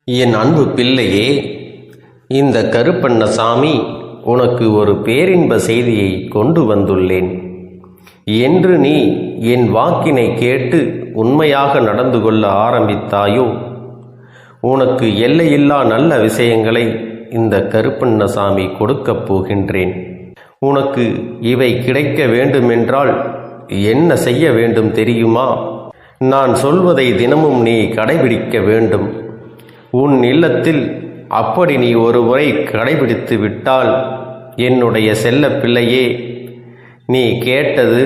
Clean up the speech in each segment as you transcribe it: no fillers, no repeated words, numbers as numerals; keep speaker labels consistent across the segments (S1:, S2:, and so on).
S1: என் அன்பு பிள்ளையே, இந்த கருப்பண்ணசாமி உனக்கு ஒரு பேரின்ப செய்தியை கொண்டு வந்துள்ளேன். என்று நீ என் வாக்கினை கேட்டு உண்மையாக நடந்து கொள்ள ஆரம்பித்தாயோ, உனக்கு எல்லையில்லா நல்ல விஷயங்களை இந்த கருப்பண்ணசாமி கொடுக்கப் போகின்றேன். உனக்கு இவை கிடைக்க வேண்டுமென்றால் என்ன செய்ய வேண்டும் தெரியுமா? நான் சொல்வதை தினமும் நீ கடைபிடிக்க வேண்டும். உன் இல்லத்தில் அப்படி நீ ஒரு முறை கடைபிடித்து விட்டால், என்னுடைய செல்ல பிள்ளையே, நீ கேட்டது,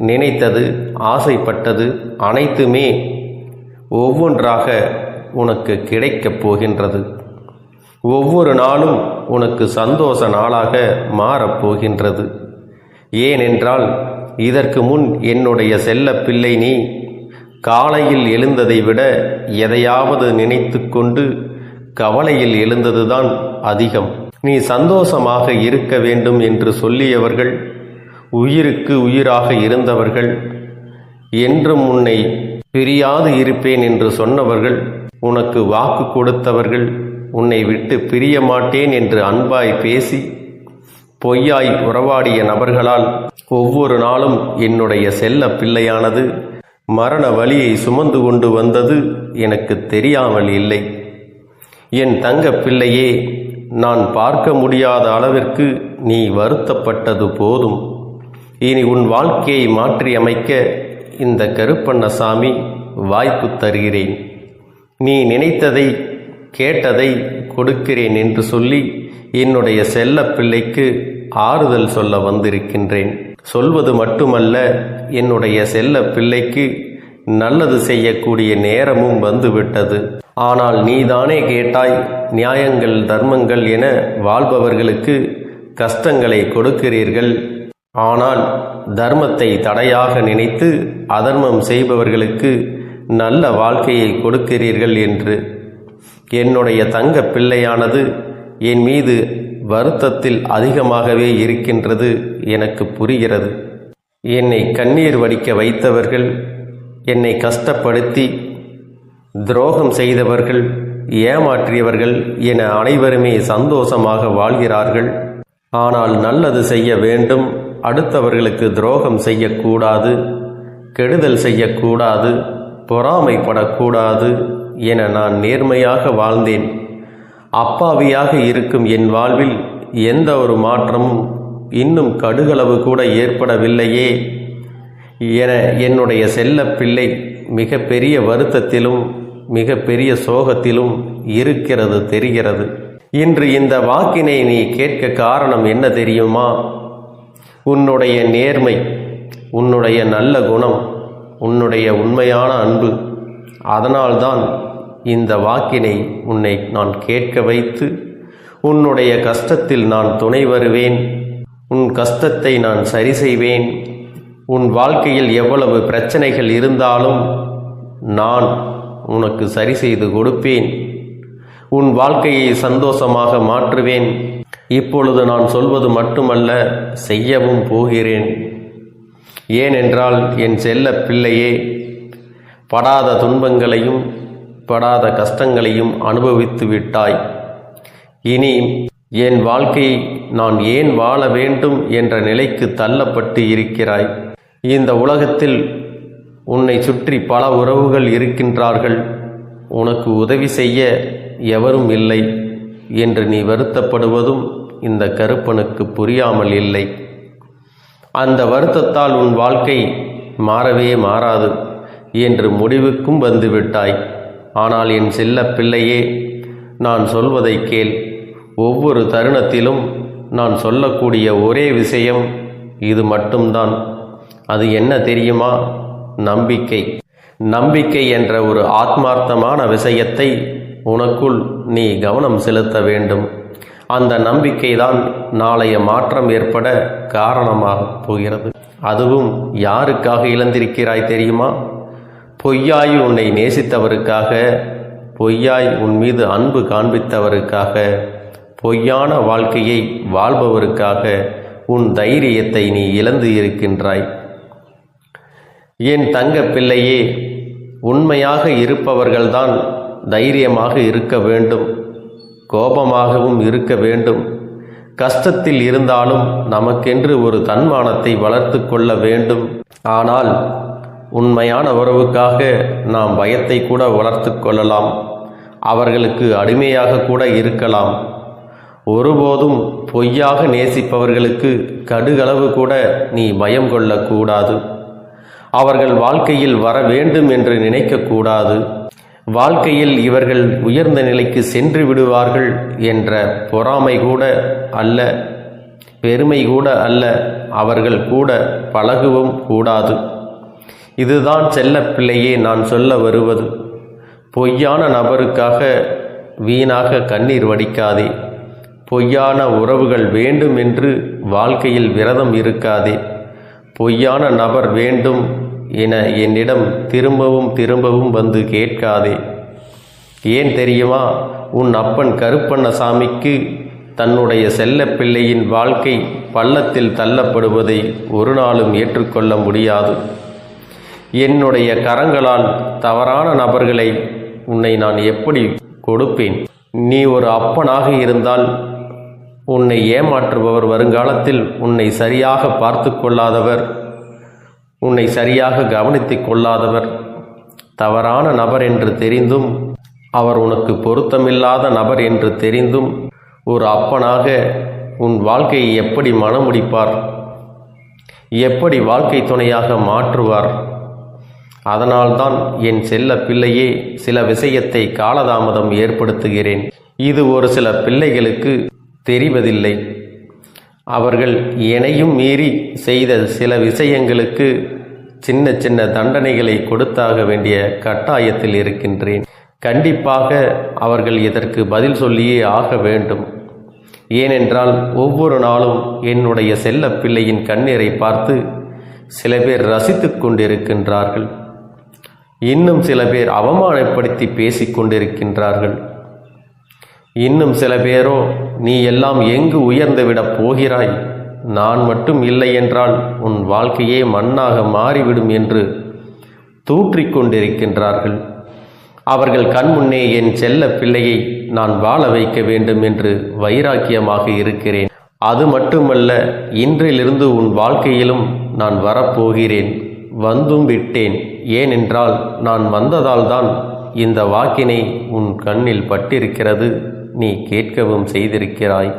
S1: நினைத்தது, ஆசைப்பட்டது அனைத்துமே ஒவ்வொன்றாக உனக்கு கிடைக்கப் போகின்றது. ஒவ்வொரு நாளும் உனக்கு சந்தோஷ நாளாக மாறப்போகின்றது. ஏனென்றால் இதற்கு முன் என்னுடைய செல்ல பிள்ளை நீ காலையில் எழுந்ததை விட எதையாவது நினைத்து கொண்டு கவலையில் எழுந்ததுதான் அதிகம். நீ சந்தோஷமாக இருக்க வேண்டும் என்று சொல்லியவர்கள், உயிருக்கு உயிராக இருந்தவர்கள், என்றும் உன்னை பிரியாது இருப்பேன் என்று சொன்னவர்கள், உனக்கு வாக்கு கொடுத்தவர்கள், உன்னை விட்டு பிரிய மாட்டேன் என்று அன்பாய் பேசி பொய்யாய் உறவாடிய நபர்களால் ஒவ்வொரு நாளும் என்னுடைய செல்ல பிள்ளையானது மரண வலியை சுமந்து கொண்டு வந்தது எனக்கு தெரியாமல் இல்லை. என் தங்க பிள்ளையே, நான் பார்க்க முடியாத அளவிற்கு நீ வருத்தப்பட்டது போதும். இனி உன் வாழ்க்கையை மாற்றி அமைக்க இந்த கருப்பண்ணசாமி வாய்ப்பு தருகிறேன். நீ நினைத்ததை கேட்டதை கொடுக்கிறேன் என்று சொல்லி என்னுடைய செல்ல பிள்ளைக்கு ஆறுதல் சொல்ல வந்திருக்கின்றேன். சொல்வது மட்டுமல்ல, என்னுடைய செல்ல பிள்ளைக்கு நல்லது செய்யக்கூடிய நேரமும் வந்துவிட்டது. ஆனால் நீதானே கேட்டாய், நியாயங்கள் தர்மங்கள் என வாழ்பவர்களுக்கு கஷ்டங்களை கொடுக்கிறீர்கள், ஆனால் தர்மத்தை தடையாக நினைத்து அதர்மம் செய்பவர்களுக்கு நல்ல வாழ்க்கையை கொடுக்கிறீர்கள் என்று. என்னுடைய தங்க பிள்ளையானது என் மீது வருத்தத்தில் அதிகமாகவே இருக்கின்றது, எனக்கு புரிகிறது. என்னை கண்ணீர் வடிக்க வைத்தவர்கள், என்னை கஷ்டப்படுத்தி துரோகம் செய்தவர்கள், ஏமாற்றியவர்கள் என அனைவருமே சந்தோஷமாக வாழ்கிறார்கள். ஆனால் நல்லது செய்ய வேண்டும், அடுத்தவர்களுக்கு துரோகம் செய்யக்கூடாது, கெடுதல் செய்யக்கூடாது, பொறாமைப்படக்கூடாது என நான் நேர்மையாக வாழ்ந்தேன். அப்பாவியாக இருக்கும் என் வாழ்வில் எந்த ஒரு மாற்றமும் இன்னும் கடுகளவு கூட ஏற்படவில்லையே என என்னுடைய செல்ல பிள்ளை மிக பெரிய வருத்தத்திலும் மிக பெரிய சோகத்திலும் இருக்கிறது தெரிகிறது. இன்று இந்த வாக்கினை நீ கேட்க காரணம் என்ன தெரியுமா? உன்னுடைய நேர்மை, உன்னுடைய நல்ல குணம், உன்னுடைய உண்மையான அன்பு. அதனால்தான் இந்த வாக்கினை உன்னை நான் கேட்க வைத்து, உன்னுடைய கஷ்டத்தில் நான் துணை வருவேன், உன் கஷ்டத்தை நான் சரி செய்வேன். உன் வாழ்க்கையில் எவ்வளவு பிரச்சனைகள் இருந்தாலும் நான் உனக்கு சரி செய்து கொடுப்பேன். உன் வாழ்க்கையை சந்தோஷமாக மாற்றுவேன். இப்பொழுது நான் சொல்வது மட்டுமல்ல, செய்யவும் போகிறேன். ஏனென்றால் என் செல்ல பிள்ளையே, படாத துன்பங்களையும் படாத கஷ்டங்களையும் அனுபவித்து விட்டாய். இனி என் வாழ்க்கையை நான் ஏன் வாழ வேண்டும் என்ற நிலைக்கு தள்ளப்பட்டு இருக்கிறாய். இந்த உலகத்தில் உன்னை சுற்றி பல உறவுகள் இருக்கின்றார்கள், உனக்கு உதவி செய்ய எவரும் இல்லை என்று நீ வருத்தப்படுவதும் இந்த கருப்பனுக்கு புரியாமல் இல்லை. அந்த வருத்தத்தால் உன் வாழ்க்கை மாறவே மாறாது என்று முடிவுக்கும் வந்துவிட்டாய். ஆனால் என் செல்ல பிள்ளையே, நான் சொல்வதை கேள். ஒவ்வொரு தருணத்திலும் நான் சொல்லக்கூடிய ஒரே விஷயம் இது மட்டும்தான். அது என்ன தெரியுமா? நம்பிக்கை. நம்பிக்கை என்ற ஒரு ஆத்மார்த்தமான விஷயத்தை உனக்குள் நீ கவனம் செலுத்த வேண்டும். அந்த நம்பிக்கைதான் நாளைய மாற்றம் ஏற்பட காரணமாக போகிறது. அதுவும் யாருக்காக இழந்திருக்கிறாய் தெரியுமா? பொய்யாய் உன்னை நேசித்தவருக்காக, பொய்யாய் உன் மீது அன்பு காண்பித்தவருக்காக, பொய்யான வாழ்க்கையை வாழ்பவருக்காக உன் தைரியத்தை நீ இழந்து இருக்கின்றாய். என் தங்க பிள்ளையே, உண்மையாக இருப்பவர்கள்தான் தைரியமாக இருக்க வேண்டும், கோபமாகவும் இருக்க வேண்டும். கஷ்டத்தில் இருந்தாலும் நமக்கென்று ஒரு தன்மானத்தை வளர்த்து கொள்ள வேண்டும். ஆனால் உண்மையான உறவுக்காக நாம் பயத்தை கூட வளர்த்து கொள்ளலாம். அவர்களுக்கு அடிமையாக கூட இருக்கலாம். ஒருபோதும் பொய்யாக நேசிப்பவர்களுக்கு கடுகளவு கூட நீ பயம் கொள்ளக்கூடாது. அவர்கள் வாழ்க்கையில் வர வேண்டும் என்று நினைக்கக்கூடாது. வாழ்க்கையில் இவர்கள் உயர்ந்த நிலைக்கு சென்று விடுவார்கள் என்ற பொறாமை கூட அல்ல, பெருமை கூட அல்ல. அவர்கள் கூட பழகவும் கூடாது. இதுதான் செல்லப்பிள்ளையே நான் சொல்ல வருவது. பொய்யான நபருக்காக வீணாக கண்ணீர் வடிக்காதே. பொய்யான உறவுகள் வேண்டும் என்று வாழ்க்கையில் விரதம் இருக்காதே. பொய்யான நபர் வேண்டும் என என்னிடம் திரும்பவும் திரும்பவும் வந்து கேட்காதே. ஏன் தெரியுமா? உன் அப்பன் கருப்பண்ணசாமிக்கு தன்னுடைய செல்ல பிள்ளையின் வாழ்க்கை பள்ளத்தில் தள்ளப்படுவதை ஒரு நாளும் ஏற்றுக்கொள்ள முடியாது. என்னுடைய கரங்களால் தவறான நபர்களை உன்னை நான் எப்படி கொடுப்பேன்? நீ ஒரு அப்பனாக இருந்தால் உன்னை ஏமாற்றுபவர், வருங்காலத்தில் உன்னை சரியாக பார்த்து கொள்ளாதவர், உன்னை சரியாக கவனித்து கொள்ளாதவர், தவறான நபர் என்று தெரிந்தும், அவர் உனக்கு பொருத்தமில்லாத நபர் என்று தெரிந்தும் ஒரு அப்பனாக உன் வாழ்க்கையை எப்படி மணமுடிப்பார்? எப்படி வாழ்க்கை துணையாக மாற்றுவார்? அதனால்தான் என் செல்ல பிள்ளையே சில விஷயத்தை காலதாமதம் ஏற்படுத்துகிறேன். இது ஒரு சில பிள்ளைகளுக்கு தெரிவதில்லை. அவர்கள் என்னையும் மீறி செய்த சில விஷயங்களுக்கு சின்ன சின்ன தண்டனைகளை கொடுத்தாக வேண்டிய கட்டாயத்தில் இருக்கின்றேன். கண்டிப்பாக அவர்கள் இதற்கு பதில் சொல்லியே ஆக வேண்டும். ஏனென்றால் ஒவ்வொரு நாளும் என்னுடைய செல்ல பிள்ளையின் கண்ணீரை பார்த்து சில பேர் ரசித்து கொண்டிருக்கின்றார்கள். இன்னும் சில பேர் அவமானப்படுத்தி பேசிக்கொண்டிருக்கின்றார்கள். இன்னும் சில பேரோ, நீ எல்லாம் எங்கு உயர்ந்துவிடப் போகிறாய்? நான் மட்டும் இல்லை என்றால் உன் வாழ்க்கையே மண்ணாக மாறிவிடும் என்று தூற்றிக்கொண்டிருக்கின்றார்கள். அவர்கள் கண்முன்னே என் செல்ல பிள்ளையை நான் வாழ வைக்க வேண்டும் என்று வைராக்கியமாக இருக்கிறேன். அது மட்டுமல்ல, இன்றிலிருந்து உன் வாழ்க்கையிலும் நான் வரப்போகிறேன். வந்தும் விட்டேன். ஏனென்றால் நான் வந்ததால் தான் இந்த வாக்கினை உன் கண்ணில் பட்டிருக்கிறது. நீ கேட்கவும் செய்திருக்கிறாய்.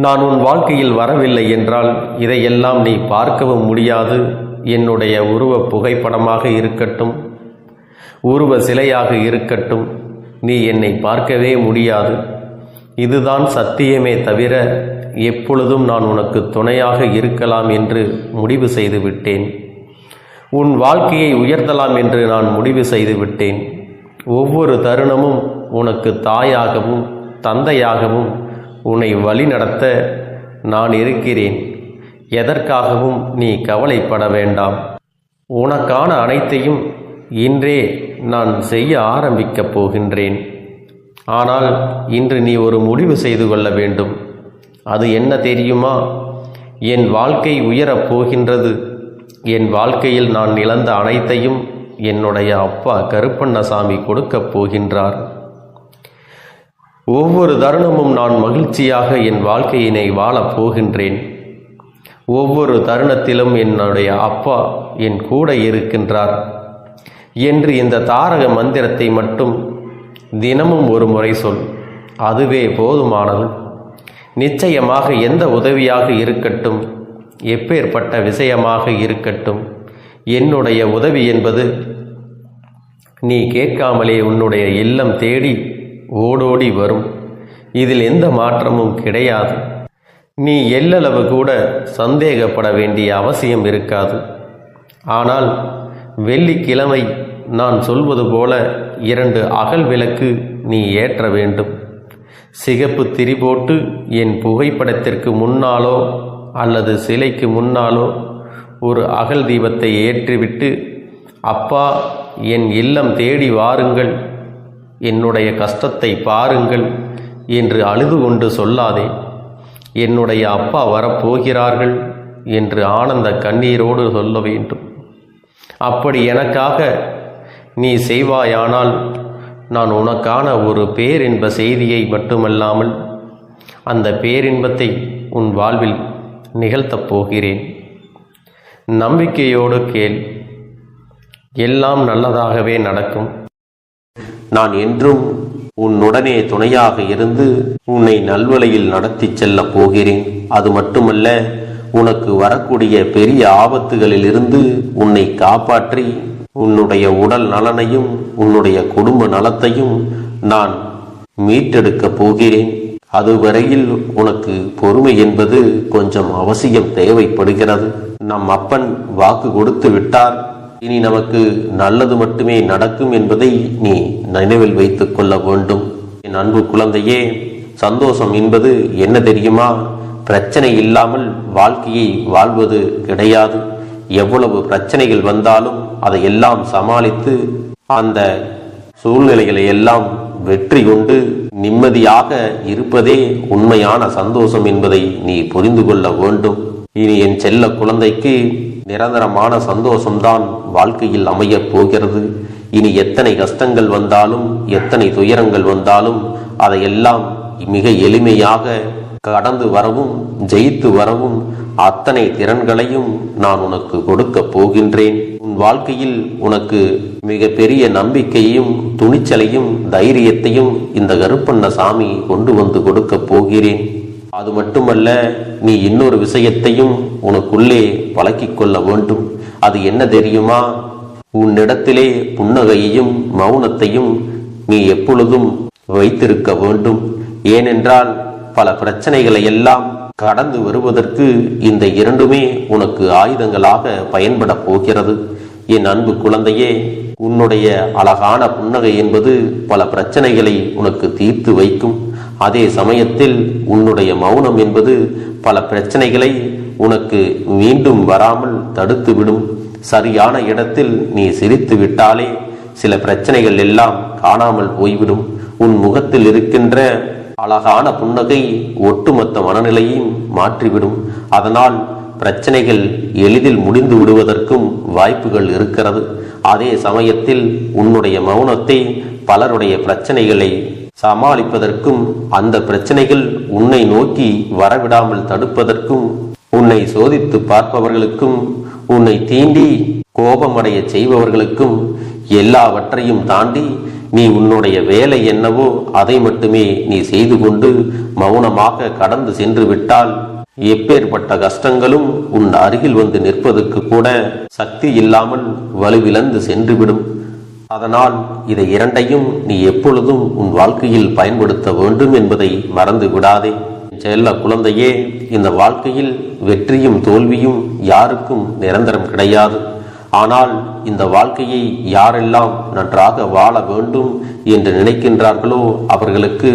S1: நான் உன் வாழ்க்கையில் வரவில்லை என்றால் இதையெல்லாம் நீ பார்க்கவும் முடியாது. என்னுடைய உருவ புகைப்படமாக இருக்கட்டும், உருவ சிலையாக இருக்கட்டும், நீ என்னை பார்க்கவே முடியாது. இதுதான் சத்தியமே தவிர எப்பொழுதும் நான் உனக்கு துணையாக இருக்கலாம் என்று முடிவு செய்து விட்டேன். உன் வாழ்க்கையை உயர்த்தலாம் என்று நான் முடிவு செய்து விட்டேன். ஒவ்வொரு தருணமும் உனக்கு தாயாகவும் தந்தையாகவும் உன்னை வழிநடத்த நான் இருக்கிறேன். எதற்காகவும் நீ கவலைப்பட வேண்டாம். உனக்கான அனைத்தையும் இன்றே நான் செய்ய ஆரம்பிக்கப் போகின்றேன். ஆனால் இன்று நீ ஒரு முடிவு செய்து கொள்ள வேண்டும். அது என்ன தெரியுமா? என் வாழ்க்கை உயரப் போகின்றது. என் வாழ்க்கையில் நான் இழந்த அனைத்தையும் என்னுடைய அப்பா கருப்பண்ணசாமி கொடுக்கப் போகின்றார். ஒவ்வொரு தருணமும் நான் மகிழ்ச்சியாக என் வாழ்க்கையினை வாழப் போகின்றேன். ஒவ்வொரு தருணத்திலும் என்னுடைய அப்பா என் கூட இருக்கின்றார் என்று இந்த தாரக மந்திரத்தை மட்டும் தினமும் ஒரு முறை சொல். அதுவே போதுமானது. நிச்சயமாக எந்த உதவியாக இருக்கட்டும், எப்பேற்பட்ட விஷயமாக இருக்கட்டும், என்னுடைய உதவி என்பது நீ கேட்காமலே உன்னுடைய இல்லம் தேடி ஓடோடி வரும். இதில் எந்த மாற்றமும் கிடையாது. நீ எல்லளவு கூட சந்தேகப்பட வேண்டிய அவசியம் இருக்காது. ஆனால் வெள்ளிக்கிழமை நான் சொல்வது போல 2 அகல் விளக்கு நீ ஏற்ற வேண்டும். சிகப்பு திரி போட்டு என் புகைப்படத்திற்கு முன்னாலோ அல்லது சிலைக்கு முன்னாலோ ஒரு அகல் தீபத்தை ஏற்றிவிட்டு, அப்பா என் இல்லம் தேடி வாருங்கள், என்னுடைய கஷ்டத்தை பாருங்கள் என்று அழுது கொண்டு சொல்லாதே. என்னுடைய அப்பா வரப்போகிறார்கள் என்று ஆனந்த கண்ணீரோடு சொல்ல வேண்டும். அப்படி எனக்காக நீ செய்வாயானால் நான் உனக்கான ஒரு பேரின்ப செய்தியை மட்டுமல்லாமல் அந்த பேரின்பத்தை உன் வாழ்வில் நிகழ்த்தப் போகிறேன். நம்பிக்கையோடு கேள், எல்லாம் நல்லதாகவே நடக்கும். நான் என்றும் உன்னுடனே துணையாக இருந்து உன்னை நல்வழியில் நடத்தி செல்லப் போகிறேன். அது மட்டுமல்ல, உனக்கு வரக்கூடிய பெரிய ஆபத்துகளில் இருந்து உன்னை காப்பாற்றி உன்னுடைய உடல் நலனையும் உன்னுடைய குடும்ப நலத்தையும் நான் மீட்டெடுக்கப் போகிறேன். அதுவரையில் உனக்கு பொறுமை என்பது கொஞ்சம் அவசியம் தேவைப்படுகிறது. நம் அப்பன் வாக்கு கொடுத்து விட்டார், இனி நமக்கு நல்லது மட்டுமே நடக்கும் என்பதை நீ நினைவில் வைத்துக் கொள்ள வேண்டும். என் அன்பு குழந்தையே, சந்தோஷம் என்பது என்ன தெரியுமா? பிரச்சனை இல்லாமல் வாழ்க்கையை வாழ்வது கிடையாது. எவ்வளவு பிரச்சனைகள் வந்தாலும் அதையெல்லாம் சமாளித்து அந்த சூழ்நிலைகளை எல்லாம் வெற்றி கொண்டு நிம்மதியாக இருப்பதே உண்மையான சந்தோஷம் என்பதை நீ புரிந்து கொள்ள வேண்டும். இனி என் செல்ல குழந்தைக்கு நிரந்தரமான சந்தோஷம்தான் வாழ்க்கையில் அமையப் போகிறது. இனி எத்தனை கஷ்டங்கள் வந்தாலும் எத்தனை துயரங்கள் வந்தாலும் அதையெல்லாம் மிக எளிமையாக கடந்து வரவும் ஜெயித்து வரவும் அத்தனை திறன்களையும் நான் உனக்கு கொடுக்க போகின்றேன். உன் வாழ்க்கையில் உனக்கு மிக பெரிய நம்பிக்கையும் துணிச்சலையும் தைரியத்தையும் இந்த கருப்பண்ண சாமி கொண்டு வந்து கொடுக்க போகிறேன். அது மட்டுமல்ல, நீ இன்னொரு விஷயத்தையும் உனக்குள்ளே பழக்கிக் கொள்ள வேண்டும். அது என்ன தெரியுமா? உன்னிடத்திலே புன்னகையையும் மௌனத்தையும் நீ எப்பொழுதும் வைத்திருக்க வேண்டும். ஏனென்றால் பல பிரச்சனைகளை எல்லாம் கடந்து வருவதற்கு இந்த இரண்டுமே உனக்கு ஆயுதங்களாக பயன்பட போகிறது. என் அன்பு குழந்தையே, உன்னுடைய அழகான புன்னகை என்பது பல பிரச்சனைகளை உனக்கு தீர்த்து வைக்கும். அதே சமயத்தில் உன்னுடைய மௌனம் என்பது பல பிரச்சனைகளை உனக்கு மீண்டும் வராமல் தடுத்து விடும். சரியான இடத்தில் நீ சிரித்து விட்டாலே சில பிரச்சனைகள் எல்லாம் காணாமல் போய்விடும். உன் முகத்தில் இருக்கின்ற அழகான புன்னகை ஒட்டுமொத்த மனநிலையும் மாற்றிவிடும். அதனால் பிரச்சனைகள் எளிதில் முடிந்து விடுவதற்கும் வாய்ப்புகள் இருக்கிறது. அதே சமயத்தில் உன்னுடைய மௌனத்தை பலருடைய பிரச்சனைகளை சமாளிப்பதற்கும் அந்த பிரச்சனைகள் உன்னை நோக்கி வரவிடாமல் தடுப்பதற்கும் உன்னை சோதித்து பார்ப்பவர்களுக்கும் உன்னை தீண்டி கோபமடைய செய்பவர்களுக்கும் எல்லாவற்றையும் தாண்டி நீ உன்னுடைய வேலை என்னவோ அதை மட்டுமே நீ செய்து கொண்டு மௌனமாக கடந்து சென்று விட்டால் எப்பேற்பட்ட கஷ்டங்களும் உன் அருகில் வந்து நிற்பதற்கு கூட சக்தி இல்லாமல் வலுவிழந்து சென்றுவிடும். அதனால் இதை இரண்டையும் நீ எப்பொழுதும் உன் வாழ்க்கையில் பயன்படுத்த வேண்டும் என்பதை மறந்து விடாதே. செல்ல குழந்தையே, இந்த வாழ்க்கையில் வெற்றியும் தோல்வியும் யாருக்கும் நிரந்தரம் கிடையாது. ஆனால் இந்த வாழ்க்கையை யாரெல்லாம் நன்றாக வாழ வேண்டும் என்று நினைக்கின்றார்களோ அவர்களுக்கு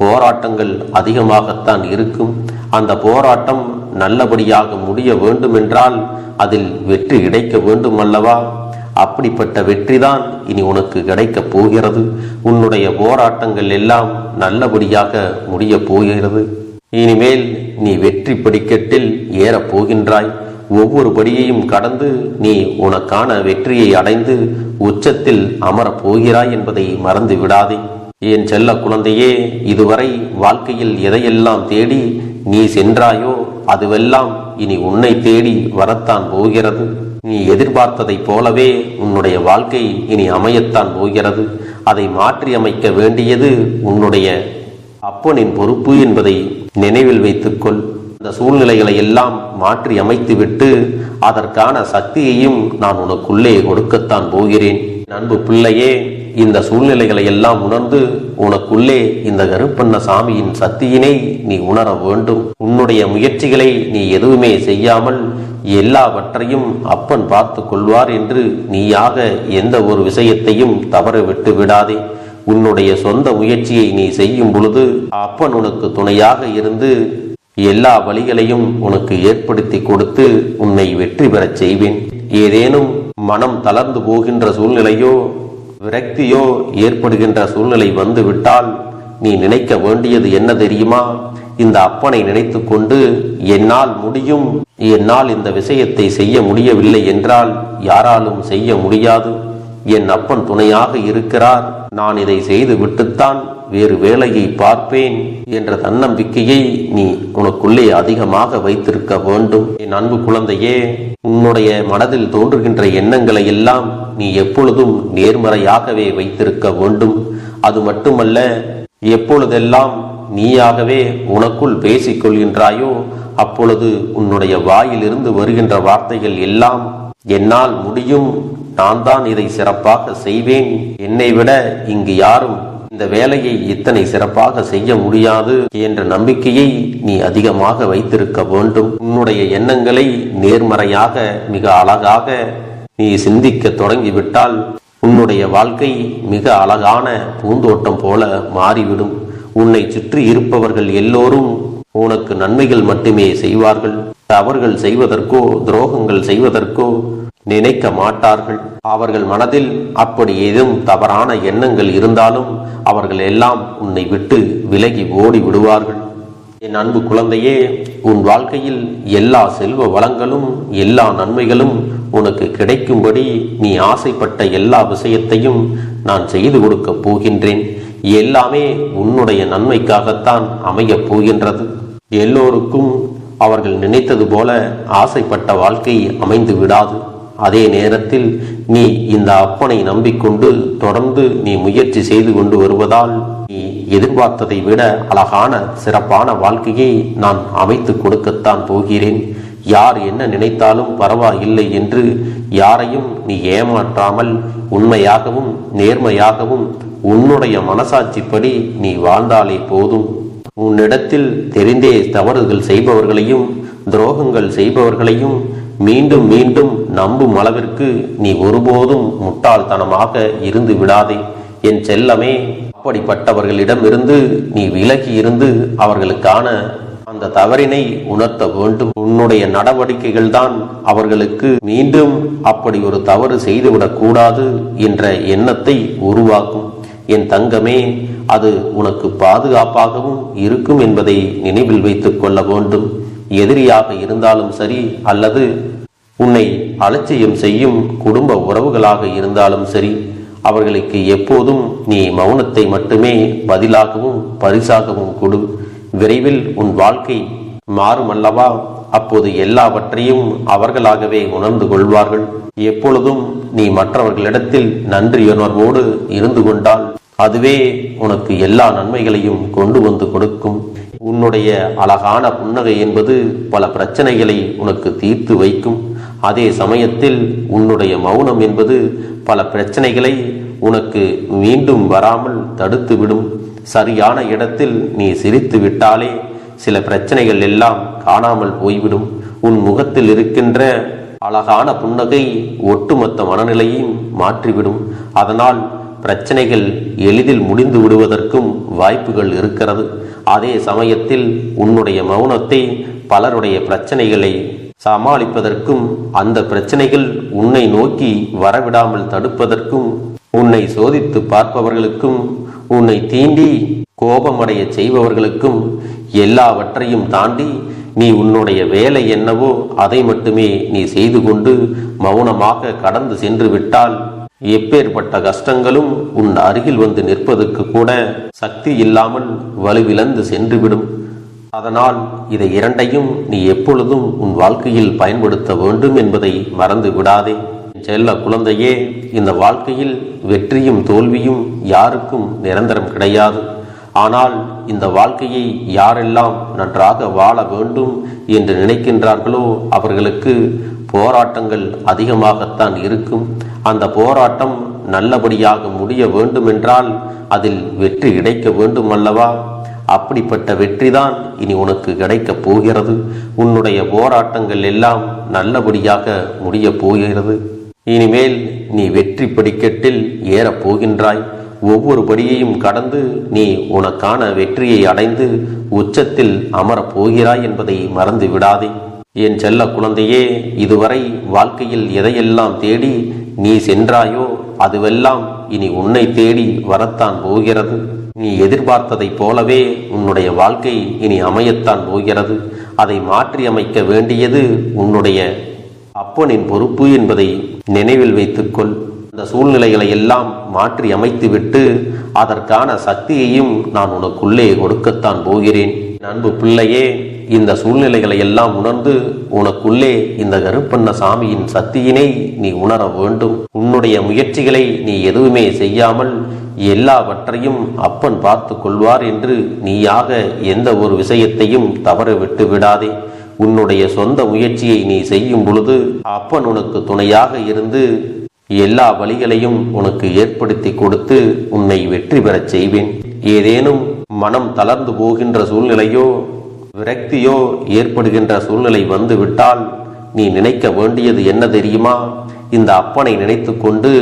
S1: போராட்டங்கள் அதிகமாகத்தான் இருக்கும். அந்த போராட்டம் நல்லபடியாக முடிய வேண்டுமென்றால் அதில் வெற்றி கிடைக்க வேண்டும் அல்லவா? அப்படிப்பட்ட வெற்றிதான் இனி உனக்கு கிடைக்கப் போகிறது. உன்னுடைய போராட்டங்கள் எல்லாம் நல்லபடியாக முடிய போகிறது. இனிமேல் நீ வெற்றி படிக்கட்டில் ஏறப் போகின்றாய். ஒவ்வொரு படியையும் கடந்து நீ உனக்கான வெற்றியை அடைந்து உச்சத்தில் அமரப் போகிறாய் என்பதை மறந்து விடாதே. என் செல்ல குழந்தையே, இதுவரை வாழ்க்கையில் எதையெல்லாம் தேடி நீ சென்றாயோ அதுவெல்லாம் இனி உன்னை தேடி வரத்தான் போகிறது. நீ எதிர்பார்த்ததைப் போலவே உன்னுடைய வாழ்க்கை இனி அமையத்தான் போகிறது. அதை மாற்றி அமைக்க வேண்டியது உன்னுடைய அப்பனின் பொறுப்பு என்பதை நினைவில் வைத்துக்கொள். அந்த சூழ்நிலைகளை எல்லாம் மாற்றி அமைத்துவிட்டு அதற்கான சக்தியையும் நான் உனக்குள்ளே கொடுக்கத்தான் போகிறேன். அன்பு பிள்ளையே, இந்த சூழ்நிலைகளை எல்லாம் உணர்ந்து உனக்குள்ளே இந்த கருப்பண்ண சாமியின் சக்தியினை நீ உணர வேண்டும். உன்னுடைய முயற்சிகளை நீ எதுவுமே செய்யாமல் எல்லாவற்றையும் அப்பன் பார்த்து கொள்வார் என்று நீயாக எந்த ஒரு விஷயத்தையும் தவற விட்டு விடாதே. உன்னுடைய சொந்த முயற்சியை நீ செய்யும் பொழுது அப்பன் உனக்கு துணையாக இருந்து எல்லா வழிகளையும் உனக்கு ஏற்படுத்தி கொடுத்து உன்னை வெற்றி பெறச் செய்வேன். ஏதேனும் மனம் தளர்ந்து போகின்ற சூழ்நிலையோ விரக்தியோ ஏற்படுகின்ற சூழ்நிலை வந்து விட்டால் நீ நினைக்க வேண்டியது என்ன தெரியுமா? இந்த அப்பனை நினைத்து கொண்டு என்னால் முடியும், என்னால் இந்த விஷயத்தை செய்ய முடியவில்லை என்றால் யாராலும் செய்ய முடியாது, என் அப்பன் துணையாக இருக்கிறார், நான் இதை செய்து விட்டுத்தான் வேறு வேலையை பார்ப்பேன் என்ற தன்னம்பிக்கையை நீ உனக்குள்ளே அதிகமாக வைத்திருக்க வேண்டும். என் அன்பு குழந்தையே, உன்னுடைய மனதில் தோன்றுகின்ற எண்ணங்களை எல்லாம் நீ எப்பொழுதும் நேர்மறையாகவே வைத்திருக்க வேண்டும். அது மட்டுமல்ல, எப்பொழுதெல்லாம் நீயாகவே உனக்குள் பேசிக் கொள்கின்றாயோ அப்பொழுது உன்னுடைய வாயிலிருந்து வருகின்ற வார்த்தைகள் எல்லாம் என்னால் முடியும், நான் தான் இதை சிறப்பாக செய்வேன், என்னை விட இங்கு யாரும் இந்த வேலையை இத்தனை சிறப்பாக செய்ய முடியாது என்ற நம்பிக்கையை நீ அதிகமாக வைத்திருக்க வேண்டும். உன்னுடைய எண்ணங்களை நேர்மறையாக மிக அழகாக நீ சிந்திக்க தொடங்கிவிட்டால் உன்னுடைய வாழ்க்கை மிக அழகான பூந்தோட்டம் போல மாறிவிடும். உன்னை சுற்றி இருப்பவர்கள் எல்லோரும் உனக்கு நன்மைகள் மட்டுமே செய்வார்கள். தவறுகள் செய்வதற்கோ துரோகங்கள் செய்வதற்கோ நினைக்க மாட்டார்கள். அவர்கள் மனதில் அப்படி ஏதும் தவறான எண்ணங்கள் இருந்தாலும் அவர்கள் எல்லாம் உன்னை விட்டு விலகி ஓடி விடுவார்கள். என் அன்பு குழந்தையே, உன் வாழ்க்கையில் எல்லா செல்வ வளங்களும் எல்லா நன்மைகளும் உனக்கு கிடைக்கும்படி நீ ஆசைப்பட்ட எல்லா விஷயத்தையும் நான் செய்து கொடுக்கப் போகின்றேன். எல்லாமே உன்னுடைய நன்மைக்காகத்தான் அமையப் போகின்றது. எல்லோருக்கும் அவர்கள் நினைத்தது போல ஆசைப்பட்ட வாழ்க்கை அமைந்து விடாது. அதே நேரத்தில் நீ இந்த அப்பனை நம்பிக்கொண்டு தொடர்ந்து நீ முயற்சி செய்து கொண்டு வருவதால் நீ எதிர்பார்த்ததை விட அழகான சிறப்பான வாழ்க்கையை நான் அமைத்து கொடுக்கத்தான் போகிறேன். யார் என்ன நினைத்தாலும் பரவாயில்லை என்று யாரையும் நீ ஏமாற்றாமல் உண்மையாகவும் நேர்மையாகவும் உன்னுடைய மனசாட்சிப்படி நீ வாழ்ந்தாலே போதும். உன்னிடத்தில் தெரிந்தே தவறுகள் செய்பவர்களையும் துரோகங்கள் செய்பவர்களையும் மீண்டும் மீண்டும் நம்பும் அளவிற்கு நீ ஒருபோதும் முட்டாள்தனமாக இருந்து விடாதே. என் செல்லமே, அப்படிப்பட்டவர்களிடமிருந்து நீ விலகி இருந்து அவர்களுக்கான அந்த தவறினை உணர்த்த வேண்டும். உன்னுடைய நடவடிக்கைகள் தான் அவர்களுக்கு மீண்டும் அப்படி ஒரு தவறு செய்துவிடக் கூடாது என்ற எண்ணத்தை உருவாக்கும். என் தங்கமே, அது உனக்கு பாதுகாப்பாகவும் இருக்கும் என்பதை நினைவில் வைத்துக் கொள்ள வேண்டும். எதிரியாக இருந்தாலும் சரி அல்லது உன்னை அலட்சியம் செய்யும் குடும்ப உறவுகளாக இருந்தாலும் சரி, அவர்களுக்கு எப்போதும் நீ மௌனத்தை மட்டுமே பதிலாகவும் பரிசாகவும் கொடு. விரைவில் உன் வாழ்க்கை மாறும் அல்லவா? அப்போது எல்லாவற்றையும் அவர்களாகவே உணர்ந்து கொள்வார்கள். எப்பொழுதும் நீ மற்றவர்களிடத்தில் நன்றியுணர்வோடு இருந்து கொண்டால் அதுவே உனக்கு எல்லா நன்மைகளையும் கொண்டு வந்து கொடுக்கும். உன்னுடைய அழகான புன்னகை என்பது பல பிரச்சனைகளை உனக்கு தீர்த்து வைக்கும். அதே சமயத்தில் உன்னுடைய மௌனம் என்பது பல பிரச்சனைகளை உனக்கு மீண்டும் வராமல் தடுத்துவிடும். சரியான இடத்தில் நீ சிரித்து விட்டாலே சில பிரச்சனைகள் எல்லாம் காணாமல் போய்விடும். உன் முகத்தில் இருக்கின்ற அழகான புன்னகை ஒட்டுமொத்த மனநிலையும் மாற்றிவிடும். அதனால் பிரச்சனைகள் எளிதில் முடிந்து விடுவதற்கும் வாய்ப்புகள் இருக்கிறது. அதே சமயத்தில் உன்னுடைய மௌனத்தை பலருடைய பிரச்சனைகளை சமாளிப்பதற்கும் அந்த பிரச்சனைகள் உன்னை நோக்கி வரவிடாமல் தடுப்பதற்கும் உன்னை சோதித்து பார்ப்பவர்களுக்கும் உன்னை தீண்டி கோபமடைய செய்பவர்களுக்கும் எல்லாவற்றையும் தாண்டி நீ உன்னுடைய வேலை என்னவோ அதை மட்டுமே நீ செய்து கொண்டு மௌனமாக கடந்து சென்று விட்டால் எப்பேற்பட்ட கஷ்டங்களும் உன் அருகில் வந்து நிற்பதற்கு கூட சக்தி இல்லாமல் வலுவிழந்து சென்றுவிடும். அதனால் இதை இரண்டையும் நீ எப்பொழுதும் உன் வாழ்க்கையில் பயன்படுத்த வேண்டும் என்பதை மறந்து விடாதே. செல்ல குழந்தையே, இந்த வாழ்க்கையில் வெற்றியும் தோல்வியும் யாருக்கும் நிரந்தரம் கிடையாது. ஆனால் இந்த வாழ்க்கையை யாரெல்லாம் நன்றாக வாழ வேண்டும் என்று நினைக்கின்றார்களோ அவர்களுக்கு போராட்டங்கள் அதிகமாகத்தான் இருக்கும். அந்த போராட்டம் நல்லபடியாக முடிய வேண்டுமென்றால் அதில் வெற்றி கிடைக்க வேண்டும் அல்லவா? அப்படிப்பட்ட வெற்றிதான் இனி உனக்கு கிடைக்கப் போகிறது. உன்னுடைய போராட்டங்கள் எல்லாம் நல்லபடியாக முடிய போகிறது. இனிமேல் நீ வெற்றி படிக்கட்டில் ஏறப் போகின்றாய். ஒவ்வொரு படியையும் கடந்து நீ உனக்கான வெற்றியை அடைந்து உச்சத்தில் அமரப் போகிறாய் என்பதை மறந்து விடாதே. என் செல்ல குழந்தையே, இதுவரை வாழ்க்கையில் எதையெல்லாம் தேடி நீ சென்றாயோ அதுவெல்லாம் இனி உன்னை தேடி வரத்தான் போகிறது. நீ எதிர்பார்த்ததைப் போலவே உன்னுடைய வாழ்க்கை இனி அமையத்தான் போகிறது. அதை மாற்றி அமைக்க வேண்டியது உன்னுடைய அப்பனின் பொறுப்பு என்பதை நினைவில் வைத்துக்கொள். இந்த சூழ்நிலைகளை எல்லாம் மாற்றி அமைத்துவிட்டு அதற்கான சக்தியையும் நான் உனக்குள்ளே கொடுக்கத்தான் போகிறேன். அன்பு பிள்ளையே, இந்த சூழ்நிலைகளை எல்லாம் உணர்ந்து உனக்குள்ளே இந்த கருப்பண்ணசாமியின் சக்தியினை நீ உணர வேண்டும். உன்னுடைய முயற்சிகளை நீ எதுவுமே செய்யாமல் எல்லாவற்றையும் அப்பன் பார்த்து கொள்வார் என்று நீயாக எந்த ஒரு விஷயத்தையும் தவற விட்டு விடாதே. உன்னுடைய சொந்த முயற்சியை நீ செய்யும் பொழுது அப்பன் உனக்கு துணையாக இருந்து எல்லா வழிகளையும் உனக்கு ஏற்படுத்தி கொடுத்து உன்னை வெற்றி பெறச் செய்வேன். ஏதேனும் மனம் தளர்ந்து போகின்ற சூழ்நிலையோ விரக்தியோ ஏற்படுகின்ற சூழ்நிலை வந்து விட்டால் நீ நினைக்க வேண்டியது என்ன தெரியுமா? இந்த அப்பனை நினைத்து கொண்டு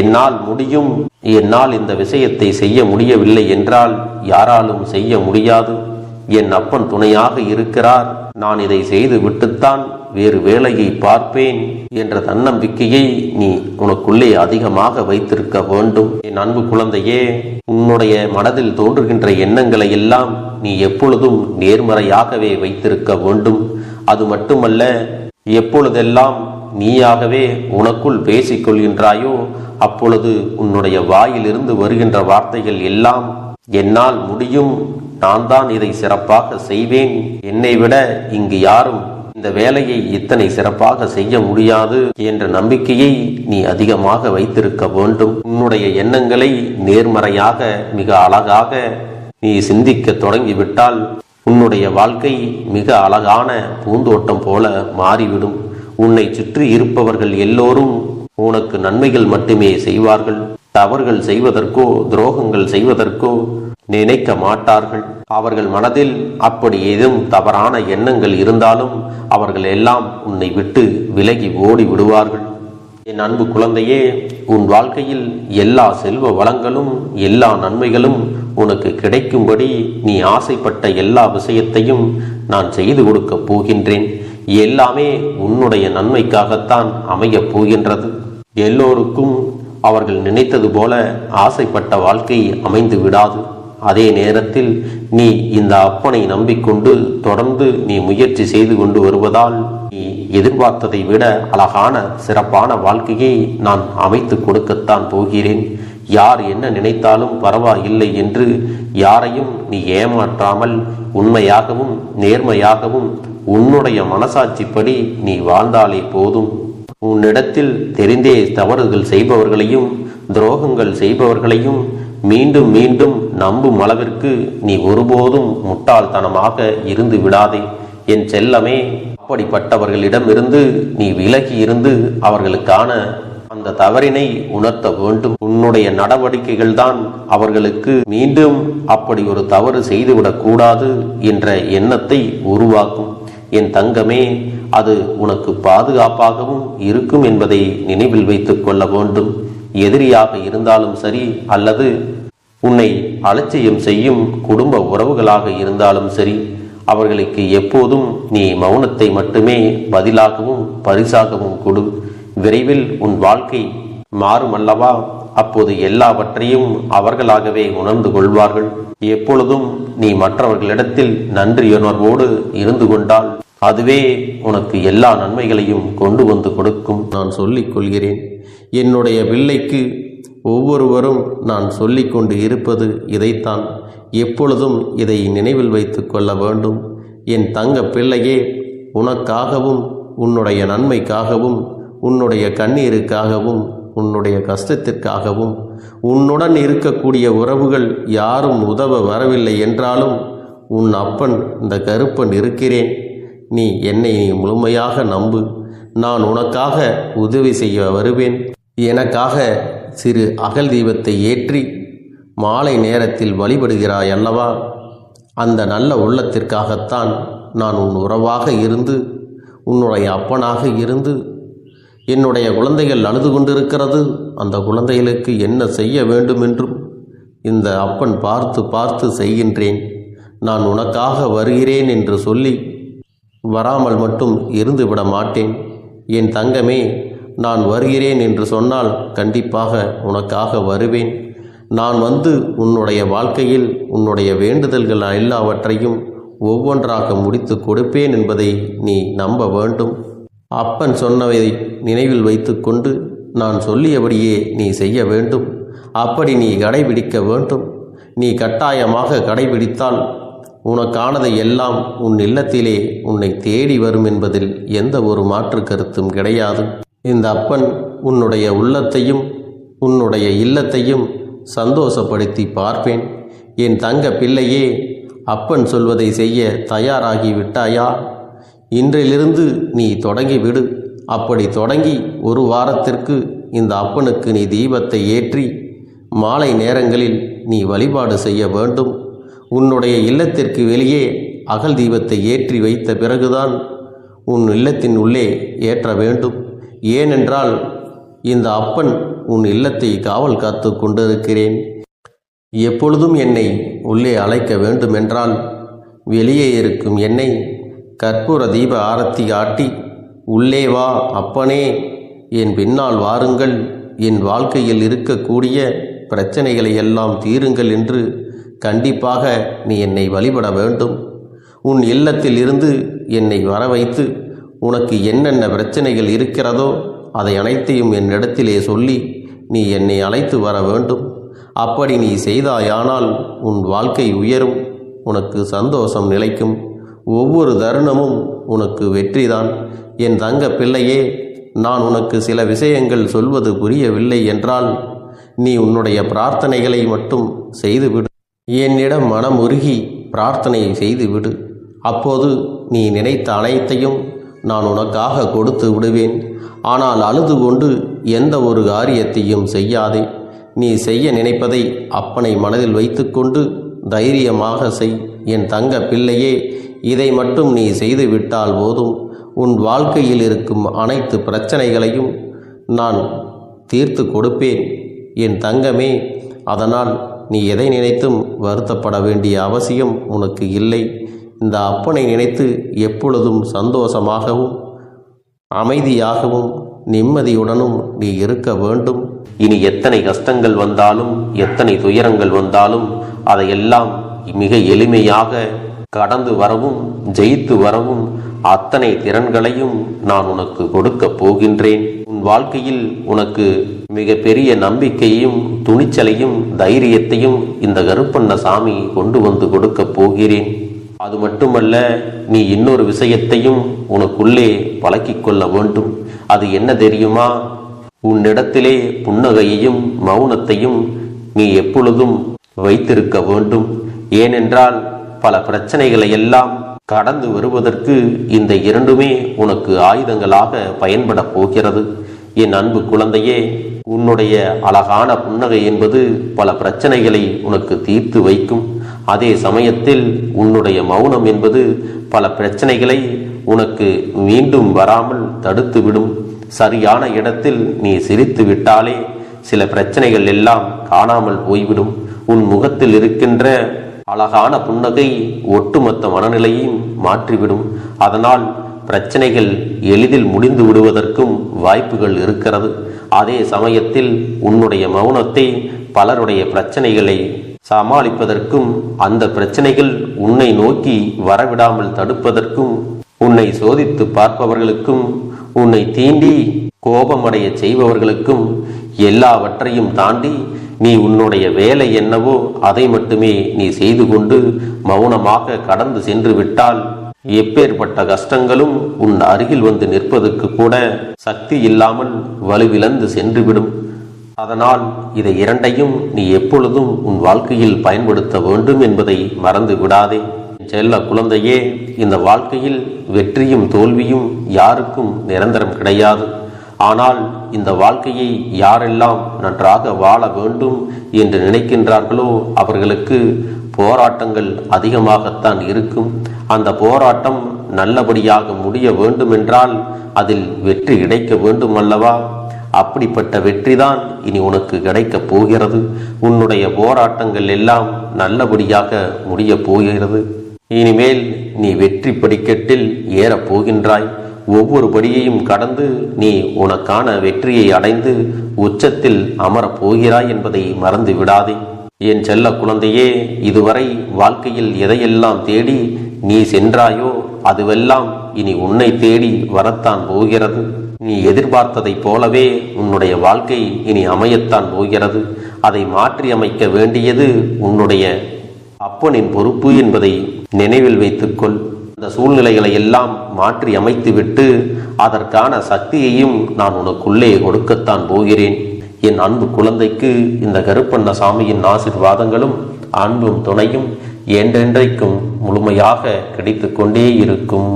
S1: என்னால் முடியும், என்னால் இந்த விஷயத்தை செய்ய முடியவில்லை என்றால் யாராலும் செய்ய முடியாது, என் அப்பன் துணையாக இருக்கிறார், நான் இதை செய்து விட்டுத்தான் வேறு வேலையை பார்ப்பேன் என்ற தன்னம்பிக்கையை நீ உனக்குள்ளே அதிகமாக வைத்திருக்க வேண்டும். என் அன்பு குழந்தையே, உன்னுடைய மனதில் தோன்றுகின்ற எண்ணங்களை எல்லாம் நீ எப்பொழுதும் நேர்மறையாகவே வைத்திருக்க வேண்டும். அது மட்டுமல்ல, எப்பொழுதெல்லாம் நீயாகவே உனக்குள் பேசிக்கொள்கின்றாயோ அப்பொழுது உன்னுடைய வாயிலிருந்து வருகின்ற வார்த்தைகள் எல்லாம் என்னால் முடியும், நான் தான் இதை சிறப்பாக செய்வேன், என்னை விட இங்கு யாரும் இந்த வேலையை இத்தனை சிறப்பாக செய்ய முடியாது என்ற நம்பிக்கையை நீ அதிகமாக வைத்திருக்க வேண்டும். உன்னுடைய எண்ணங்களை நேர்மறையாக மிக அழகாக நீ சிந்திக்க தொடங்கிவிட்டால் உன்னுடைய வாழ்க்கை மிக அழகான பூந்தோட்டம் போல மாறிவிடும். உன்னை சுற்றி இருப்பவர்கள் எல்லோரும் உனக்கு நன்மைகள் மட்டுமே செய்வார்கள். தவறுகள் செய்வதற்கோ துரோகங்கள் செய்வதற்கோ நினைக்க மாட்டார்கள். அவர்கள் மனதில் அப்படி ஏதும் தவறான எண்ணங்கள் இருந்தாலும் அவர்கள் எல்லாம் உன்னை விட்டு விலகி ஓடி விடுவார்கள். என் அன்பு குழந்தையே, உன் வாழ்க்கையில் எல்லா செல்வ வளங்களும் எல்லா நன்மைகளும் உனக்கு கிடைக்கும்படி நீ ஆசைப்பட்ட எல்லா விஷயத்தையும் நான் செய்து கொடுக்கப் போகின்றேன். எல்லாமே உன்னுடைய நன்மைக்காகத்தான் அமையப் போகின்றது. எல்லோருக்கும் அவர்கள் நினைத்தது போல ஆசைப்பட்ட வாழ்க்கை அமைந்து விடாது. அதே நேரத்தில் நீ இந்த அப்பனை நம்பிக்கொண்டு தொடர்ந்து நீ முயற்சி செய்து கொண்டு வருவதால் நீ எதிர்பார்த்ததை விட அழகான சிறப்பான வாழ்க்கையை நான் அமைத்து கொடுக்கத்தான் போகிறேன். யார் என்ன நினைத்தாலும் பரவாயில்லை என்று யாரையும் நீ ஏமாற்றாமல் உண்மையாகவும் நேர்மையாகவும் உன்னுடைய மனசாட்சிப்படி நீ வாழ்ந்தாலே போதும். உன்னிடத்தில் தெரிந்தே தவறுகள் செய்பவர்களையும் துரோகங்கள் செய்பவர்களையும் மீண்டும் மீண்டும் நம்பும் அளவிற்கு நீ ஒருபோதும் முட்டாள்தனமாக இருந்து விடாதே. என் செல்லமே, அப்படிப்பட்டவர்களிடமிருந்து நீ விலகி இருந்து அவர்களுக்கான அந்த தவறினை உணர்த்த வேண்டும். உன்னுடைய நடவடிக்கைகள் தான் அவர்களுக்கு மீண்டும் அப்படி ஒரு தவறு செய்துவிடக் கூடாது என்ற எண்ணத்தை உருவாக்கும். என் தங்கமே, அது உனக்கு பாதுகாப்பாகவும் இருக்கும் என்பதை நினைவில் வைத்துக் கொள்ள வேண்டும். எதிரியாக இருந்தாலும் சரி அல்லது உன்னை அலட்சியம் செய்யும் குடும்ப உறவுகளாக இருந்தாலும் சரி, அவர்களுக்கு எப்போதும் நீ மௌனத்தை மட்டுமே பதிலாகவும் பரிசாகவும் கொடு. விரைவில் உன் வாழ்க்கை மாறுமல்லவா? அப்போது எல்லாவற்றையும் அவர்களாகவே உணர்ந்து கொள்வார்கள். எப்பொழுதும் நீ மற்றவர்களிடத்தில் நன்றியுணர்வோடு இருந்து கொண்டால் அதுவே உனக்கு எல்லா நன்மைகளையும் கொண்டு வந்து கொடுக்கும். நான் சொல்லிக் கொள்கிறேன், என்னுடைய பிள்ளைக்கு ஒவ்வொருவரும் நான் சொல்லிக் கொண்டு இருப்பது இதைத்தான். எப்பொழுதும் இதை நினைவில் வைத்து கொள்ள வேண்டும். என் தங்க பிள்ளையே, உனக்காகவும் உன்னுடைய நன்மைக்காகவும் உன்னுடைய கண்ணீருக்காகவும் உன்னுடைய கஷ்டத்திற்காகவும் உன்னுடன் இருக்கக்கூடிய உறவுகள் யாரும் உதவ வரவில்லை என்றாலும் உன் அப்பன் இந்த கருப்பன் இருக்கிறேன். நீ என்னை முழுமையாக நம்பு. நான் உனக்காக உதவி செய்ய வருவேன். எனக்காக சிறு அகல் தீபத்தை ஏற்றி மாலை நேரத்தில் வழிபடுகிறாய் அல்லவா? அந்த நல்ல உள்ளத்திற்காகத்தான் நான் உன் உறவாக இருந்து உன்னுடைய அப்பனாக இருந்து என்னுடைய குழந்தைகள் அழுது கொண்டிருக்கிறது, அந்த குழந்தைகளுக்கு என்ன செய்ய வேண்டும் என்றும் இந்த அப்பன் பார்த்து பார்த்து செய்கின்றேன். நான் உனக்காக வருகிறேன் என்று சொல்லி வராமல் மட்டும் இருந்து விட மாட்டேன். என் தங்கமே, நான் வருகிறேன் என்று சொன்னால் கண்டிப்பாக உனக்காக வருவேன். நான் வந்து உன்னுடைய வாழ்க்கையில் உன்னுடைய வேண்டுதல்கள் எல்லாவற்றையும் ஒவ்வொன்றாக முடித்து கொடுப்பேன் என்பதை நீ நம்ப வேண்டும். அப்பன் சொன்னதை நினைவில் வைத்து கொண்டு நான் சொல்லியபடியே நீ செய்ய வேண்டும். அப்படி நீ கடைபிடிக்க வேண்டும். நீ கட்டாயமாக கடைபிடித்தால் உனக்கானதை எல்லாம் உன் இல்லத்திலே உன்னை தேடி வரும் என்பதில் எந்த ஒரு மாற்று கருத்தும் கிடையாது. இந்த அப்பன் உன்னுடைய உள்ளத்தையும் உன்னுடைய இல்லத்தையும் சந்தோஷப்படுத்தி பார்ப்பேன். என் தங்க பிள்ளையே, அப்பன் சொல்வதை செய்ய தயாராகி விட்டாயா? இன்றிலிருந்து நீ தொடங்கிவிடு. அப்படி தொடங்கி ஒரு வாரத்திற்கு இந்த அப்பனுக்கு நீ தீபத்தை ஏற்றி மாலை நேரங்களில் நீ வழிபாடு செய்ய வேண்டும். உன்னுடைய இல்லத்திற்கு வெளியே அகல் தீபத்தை ஏற்றி வைத்த பிறகுதான் உன் இல்லத்தின் உள்ளே ஏற்ற வேண்டும். ஏனென்றால் இந்த அப்பன் உன் இல்லத்தை காவல் காத்து கொண்டிருக்கிறேன். எப்பொழுதும் என்னை உள்ளே அழைக்க வேண்டுமென்றால் வெளியே இருக்கும் என்னை கற்பூர தீப ஆரத்தி ஆட்டி உள்ளே வா அப்பனே, என் பின்னால் வாருங்கள், என் வாழ்க்கையில் இருக்கக்கூடிய பிரச்சனைகளை எல்லாம் தீருங்கள் என்று கண்டிப்பாக நீ என்னை வழிபட வேண்டும். உன் இல்லத்தில் இருந்து என்னை வர வைத்து உனக்கு என்னென்ன பிரச்சனைகள் இருக்கிறதோ அதை அனைத்தையும் என்னிடத்திலே சொல்லி நீ என்னை அழைத்து வர வேண்டும். அப்படி நீ செய்தாயானால் உன் வாழ்க்கை உயரும், உனக்கு சந்தோஷம் நிலைக்கும், ஒவ்வொரு தருணமும் உனக்கு வெற்றிதான். என் தங்க பிள்ளையே, நான் உனக்கு சில விஷயங்கள் சொல்வது புரியவில்லை என்றால் நீ உன்னுடைய பிரார்த்தனைகளை மட்டும் செய்துவிடு. என்னிடம் மனம் உருகி பிரார்த்தனை செய்துவிடு. அப்போது நீ நினைத்த அனைத்தையும் நான் உனக்காக கொடுத்து விடுவேன். ஆனால் அழுது கொண்டு எந்த ஒரு காரியத்தையும் செய்யாதே. நீ செய்ய நினைப்பதை அப்பனை மனதில் வைத்துக்கொண்டு தைரியமாக செய். என் தங்க பிள்ளையே, இதை மட்டும் நீ செய்துவிட்டால் போதும். உன் வாழ்க்கையில் இருக்கும் அனைத்து பிரச்சனைகளையும் நான் தீர்த்து கொடுப்பேன் என் தங்கமே. அதனால் நீ எதை நினைத்தும் வருத்தப்பட வேண்டிய அவசியம் உனக்கு இல்லை. இந்த அப்பனை நினைத்து எப்பொழுதும் சந்தோஷமாகவும் அமைதியாகவும் நிம்மதியுடனும் நீ இருக்க வேண்டும். இனி எத்தனை கஷ்டங்கள் வந்தாலும் எத்தனை துயரங்கள் வந்தாலும் அதையெல்லாம் மிக எளிமையாக கடந்து வரவும் ஜெயித்து வரவும் அத்தனை திறன்களையும் நான் உனக்கு கொடுக்க போகின்றேன். உன் வாழ்க்கையில் உனக்கு மிக பெரிய நம்பிக்கையும் துணிச்சலையும் தைரியத்தையும் இந்த கருப்பண்ணசாமி கொண்டு வந்து கொடுக்க போகிறேன். அது மட்டுமல்ல, நீ இன்னொரு விஷயத்தையும் உனக்குள்ளே பழக்கிக் கொள்ள வேண்டும். அது என்ன தெரியுமா? உன்னிடத்திலே புன்னகையையும் மௌனத்தையும் நீ எப்பொழுதும் வைத்திருக்க வேண்டும். ஏனென்றால் பல பிரச்சனைகளை எல்லாம் கடந்து வருவதற்கு இந்த இரண்டுமே உனக்கு ஆயுதங்களாக பயன்பட போகிறது. என் அன்பு குழந்தையே, உன்னுடைய அழகான புன்னகை என்பது பல பிரச்சனைகளை உனக்கு தீர்த்து வைக்கும். அதே சமயத்தில் உன்னுடைய மௌனம் என்பது பல பிரச்சனைகளை உனக்கு மீண்டும் வராமல் தடுத்துவிடும். சரியான இடத்தில் நீ சிரித்து விட்டாலே சில பிரச்சனைகள் எல்லாம் காணாமல் போய்விடும். உன் முகத்தில் இருக்கின்ற அழகான புன்னகை ஒட்டுமொத்த மனநிலையும் மாற்றிவிடும். அதனால் பிரச்சனைகள் எளிதில் முடிந்து விடுவதற்கும் வாய்ப்புகள் இருக்கிறது. அதே சமயத்தில் உன்னுடைய மௌனத்தை பலருடைய பிரச்சனைகளை சமாளிப்பதற்கும் அந்த பிரச்சனைகள் உன்னை நோக்கி வரவிடாமல் தடுப்பதற்கும் உன்னை சோதித்து பார்ப்பவர்களுக்கும் உன்னை தீண்டி கோபமடைய செய்பவர்களுக்கும் எல்லாவற்றையும் தாண்டி நீ உன்னுடைய வேலை என்னவோ அதை மட்டுமே நீ செய்து கொண்டு மௌனமாக கடந்து சென்று விட்டால் எப்பேற்பட்ட கஷ்டங்களும் உன் அருகில் வந்து நிற்பதற்கு கூட சக்தி இல்லாமல் வலுவிழந்து சென்றுவிடும். அதனால் இதை இரண்டையும் நீ எப்பொழுதும் உன் வாழ்க்கையில் பயன்படுத்த வேண்டும் என்பதை மறந்து விடாதே. செல்ல குழந்தையே, இந்த வாழ்க்கையில் வெற்றியும் தோல்வியும் யாருக்கும் நிரந்தரம் கிடையாது. ஆனால் இந்த வாழ்க்கையை யாரெல்லாம் நன்றாக வாழ வேண்டும் என்று நினைக்கின்றார்களோ அவர்களுக்கு போராட்டங்கள் அதிகமாகத்தான் இருக்கும். அந்த போராட்டம் நல்லபடியாக முடிய வேண்டுமென்றால் அதில் வெற்றி கிடைக்க வேண்டும் அல்லவா? அப்படிப்பட்ட வெற்றிதான் இனி உனக்கு கிடைக்கப் போகிறது. உன்னுடைய போராட்டங்கள் எல்லாம் நல்லபடியாக முடிய போகிறது. இனிமேல் நீ வெற்றி படிக்கட்டில் ஏறப் போகின்றாய். ஒவ்வொரு படியையும் கடந்து நீ உனக்கான வெற்றியை அடைந்து உச்சத்தில் அமரப் போகிறாய் என்பதை மறந்து விடாதே. என் செல்ல குழந்தையே, இதுவரை வாழ்க்கையில் எதையெல்லாம் தேடி நீ சென்றாயோ அதுவெல்லாம் இனி உன்னை தேடி வரத்தான் போகிறது. நீ எதிர்பார்த்ததைப் போலவே உன்னுடைய வாழ்க்கை இனி அமையத்தான் போகிறது. அதை மாற்றி அமைக்க வேண்டியது உன்னுடைய அப்பனின் பொறுப்பு என்பதை நினைவில் வைத்துக்கொள். அந்த சூழ்நிலைகளை எல்லாம் மாற்றி அமைத்துவிட்டு அதற்கான சக்தியையும் நான் உனக்குள்ளே கொடுக்கத்தான் போகிறேன். என் அன்பு குழந்தைக்கு இந்த கருப்பண்ணசாமியின் ஆசீர்வாதங்களும் அன்பும் துணையும் என்றென்றைக்கும் முழுமையாக கிடைத்து கொண்டே இருக்கும்.